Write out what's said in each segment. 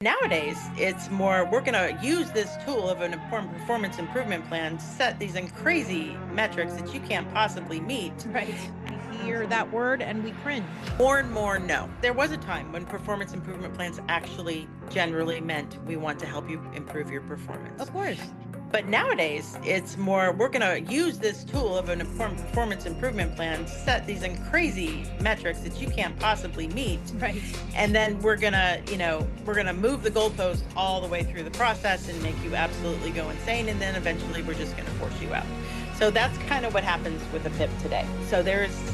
Nowadays, it's more, we're going to use this tool of an informed performance improvement plan to set these crazy metrics that you can't possibly meet. Right. We hear that word and we cringe. More and more, no. There was a time when performance improvement plans actually generally meant we want to help you improve your performance. Of course. But nowadays, it's more, we're going to use this tool of an informed performance improvement plan to set these crazy metrics that you can't possibly meet. Right. And then we're going to, we're going to move the goalpost all the way through the process and make you absolutely go insane. And then eventually we're just going to force you out. So that's kind of what happens with a PIP today. So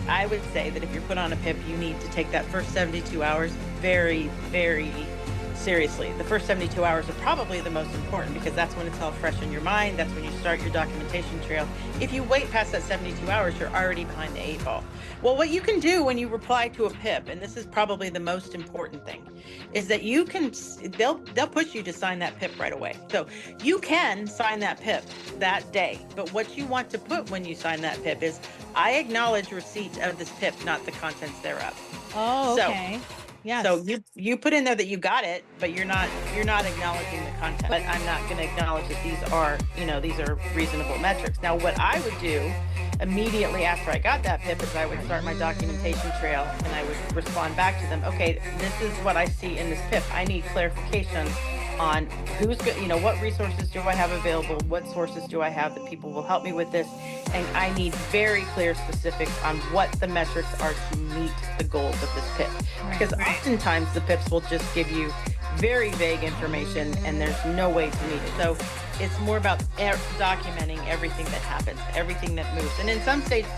I would say that if you're put on a PIP, you need to take that first 72 hours very, very seriously. The first 72 hours are probably the most important because that's when it's all fresh in your mind. That's when you start your documentation trail. If you wait past that 72 hours, you're already behind the eight ball. Well, what you can do when you reply to a PIP, and this is probably the most important thing, is that they'll push you to sign that PIP right away. So you can sign that PIP that day. But what you want to put when you sign that PIP is, I acknowledge receipt of this PIP, not the contents thereof. Oh, okay. Yes. So you put in there that you got it, but you're not acknowledging the content. But I'm not going to acknowledge that these are reasonable metrics. Now, what I would do immediately after I got that PIP is I would start my documentation trail and I would respond back to them. Okay, this is what I see in this PIP. I need clarification on what resources do I have available? What sources do I have that people will help me with this? And I need very clear specifics on what the metrics are to meet the goals of this PIP. Because oftentimes the PIPs will just give you very vague information and there's no way to meet it. So it's more about documenting everything that happens, everything that moves. And in some states,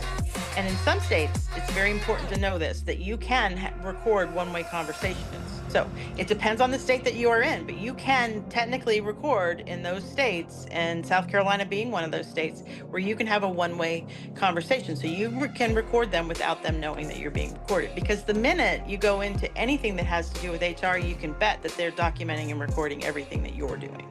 it's very important to know this, that you can record one-way conversations. So it depends on the state that you are in, but you can technically record in those states, and South Carolina being one of those states, where you can have a one-way conversation. So you can record them without them knowing that you're being recorded. Because the minute you go into anything that has to do with HR, you can bet that they're documenting and recording everything that you're doing.